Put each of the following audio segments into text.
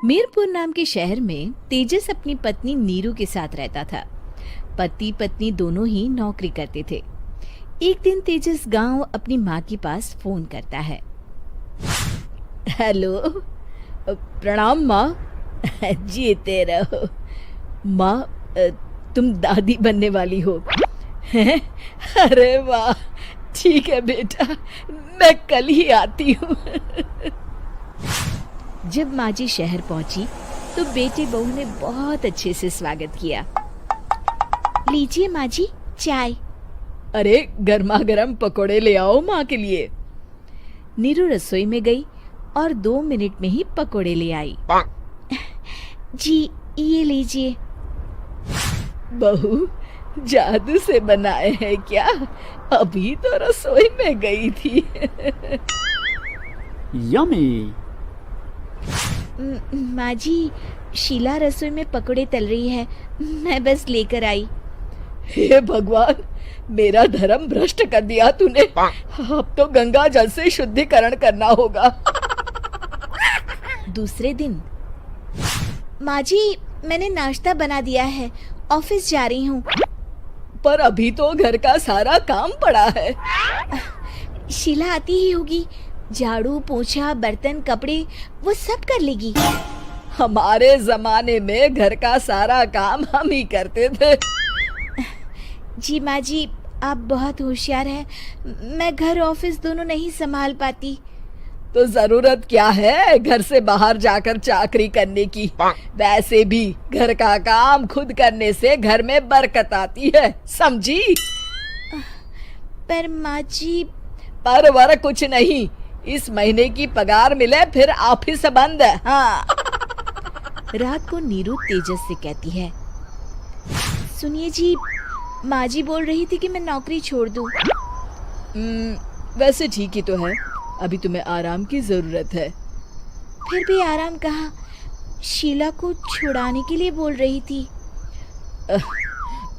मीरपुर नाम के शहर में तेजस अपनी पत्नी नीरू के साथ रहता था। पति पत्नी दोनों ही नौकरी करते थे। एक दिन तेजस गांव अपनी माँ के पास फोन करता है। हेलो, प्रणाम माँ। जीते रहो माँ, तुम दादी बनने वाली हो हैं? अरे वाह, ठीक है बेटा, मैं कल ही आती हूँ। जब माँ जी शहर पहुंची तो बेटे बहू ने बहुत अच्छे से स्वागत किया। लीजिए माँ जी, चाय। अरे गर्मा गर्म पकोड़े ले आओ माँ के लिए। नीरू रसोई में गई और 2 मिनट में ही पकोड़े ले आई। जी ये लीजिए। बहू, जादू से बनाए हैं क्या? अभी तो रसोई में गई थी। यम्मी। माँ जी, शीला रसोई में पकोड़े तल रही है, मैं बस लेकर आई। हे भगवान, मेरा धर्म भ्रष्ट कर दिया तूने। अब तो गंगा जल से शुद्धिकरण करना होगा। दूसरे दिन, माँ जी मैंने नाश्ता बना दिया है, ऑफिस जा रही हूँ। पर अभी तो घर का सारा काम पड़ा है। शीला आती ही होगी, झाड़ू पोछा बर्तन कपड़े वो सब कर लेगी। हमारे जमाने में घर का सारा काम हम ही करते थे। जी माँ जी, आप बहुत होशियार हैं, मैं घर ऑफिस दोनों नहीं संभाल पाती। तो जरूरत क्या है घर से बाहर जाकर चाकरी करने की? वैसे भी घर का काम खुद करने से घर में बरकत आती है, समझी? पर माँ जी। पर वर कुछ नहीं, इस महीने की पगार मिले फिर ऑफिस बंद। हाँ। रात को नीरू तेजस से कहती है, सुनिए जी, माँ जी बोल रही थी कि मैं नौकरी छोड़ दूं। वैसे ठीक ही तो है, अभी तुम्हें आराम की जरूरत है। फिर भी आराम कहाँ, शीला को छुड़ाने के लिए बोल रही थी।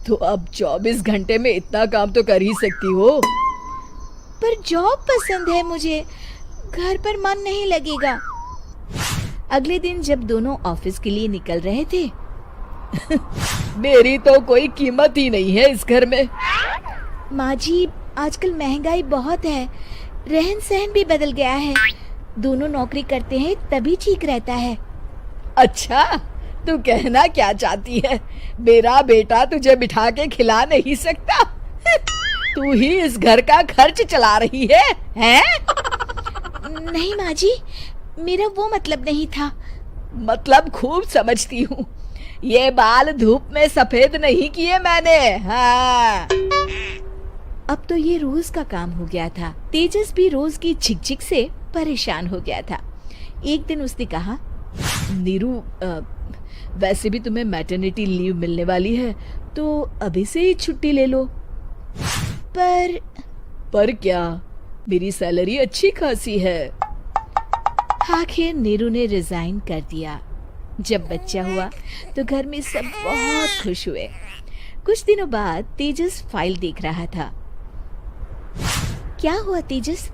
तो अब 24 घंटे में इतना काम तो कर ही सकती हो। पर जॉब पसंद है मुझे, घर पर मन नहीं लगेगा। अगले दिन जब दोनों ऑफिस के लिए निकल रहे थे, मेरी तो कोई कीमत ही नहीं है इस घर में। माँ जी, आजकल महंगाई बहुत है, रहन सहन भी बदल गया है, दोनों नौकरी करते हैं तभी ठीक रहता है। अच्छा, तू कहना क्या चाहती है? मेरा बेटा तुझे बिठा के खिला नहीं सकता? तू ही इस घर का खर्च चला रही है, हैं? नहीं माँ जी, मेरा वो मतलब नहीं था। मतलब खूब समझती हूँ, ये बाल धूप में सफेद नहीं किए मैंने। हाँ। अब तो ये रोज का काम हो गया था। तेजस भी रोज की झिकझिक से परेशान हो गया था। एक दिन उसने कहा, नीरू, वैसे भी तुम्हें मैटरनिटी लीव मिलने वाली है, तो अभी से ही छुट्टी ले लो। पर क्या, मेरी सैलरी अच्छी खासी है। आखिर नीरू ने रिजाइन कर दिया। जब बच्चा हुआ तो घर में सब बहुत खुश हुए। कुछ दिनों बाद तेजस फाइल देख रहा था। क्या हुआ तेजस,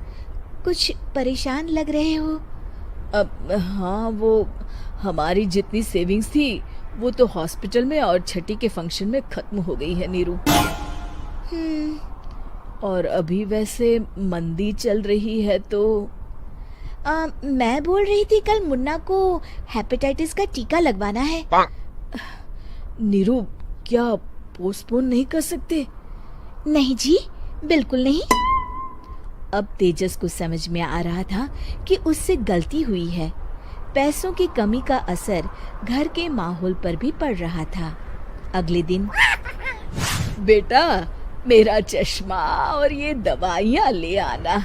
कुछ परेशान लग रहे हो? हाँ, वो हमारी जितनी सेविंग्स थी वो तो हॉस्पिटल में और छठी के फंक्शन में खत्म हो गई है नीरू। और अभी वैसे मंदी चल रही है तो मैं बोल रही थी कल मुन्ना को हेपेटाइटिस का टीका लगवाना है। नीरू, क्या पोस्टपोन नहीं कर सकते? नहीं जी, बिल्कुल नहीं। अब तेजस को समझ में आ रहा था कि उससे गलती हुई है। पैसों की कमी का असर घर के माहौल पर भी पड़ रहा था। अगले दिन, बेटा मेरा चश्मा और ये दवाइयाँ ले आना,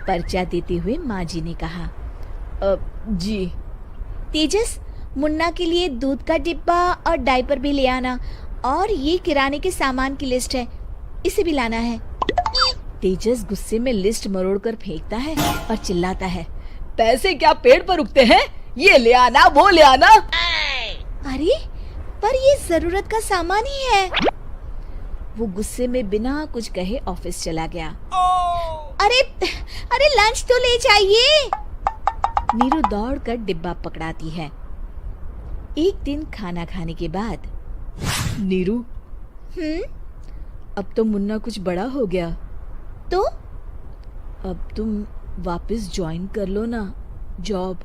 पर्चा देते हुए माँ जी ने कहा। जी। तेजस, मुन्ना के लिए दूध का डिब्बा और डायपर भी ले आना, और ये किराने के सामान की लिस्ट है, इसे भी लाना है। तेजस गुस्से में लिस्ट मरोड़कर फेंकता है और चिल्लाता है, पैसे क्या पेड़ पर उगते हैं? ये ले आना, वो ले आना। अरे पर ये जरूरत का सामान ही है। वो गुस्से में बिना कुछ कहे ऑफिस चला गया। अरे लंच तो ले जाइए। नीरू दौड़कर डिब्बा पकड़ाती है। एक दिन खाना खाने के बाद, नीरू, अब तो मुन्ना कुछ बड़ा हो गया, तो अब तुम वापस ज्वाइन कर लो ना जॉब।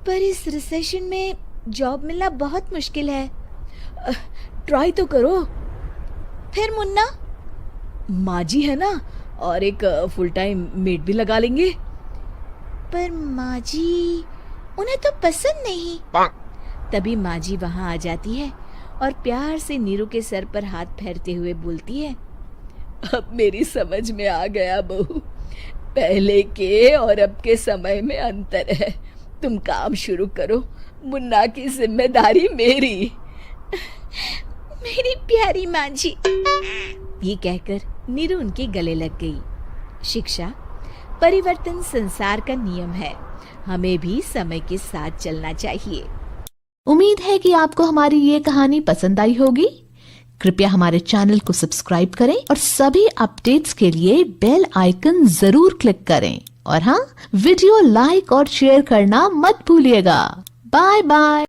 पर इस रिसेशन में जॉब मिलना बहुत मुश्किल है। ट्राई तो करो। फिर मुन्ना? माँ जी है ना, और एक फुल टाइम मेड भी लगा लेंगे। पर माँ जी, उन्हें तो पसंद नहीं। तभी माँ जी वहाँ आ जाती है और प्यार से नीरू के सर पर हाथ फेरते हुए बोलती है, अब मेरी समझ में आ गया बहू, पहले के और अब के समय में अंतर है। तुम काम शुरू करो, मुन्ना की जिम्मेदारी मेरी। मेरी प्यारी माँ जी। ये कहकर नीरू उनके गले लग गई। शिक्षा, परिवर्तन संसार का नियम है, हमें भी समय के साथ चलना चाहिए। उम्मीद है कि आपको हमारी ये कहानी पसंद आई होगी। कृपया हमारे चैनल को सब्सक्राइब करें और सभी अपडेट्स के लिए बेल आइकन जरूर क्लिक करें। और हाँ, वीडियो लाइक और शेयर करना मत भूलिएगा। Bye bye.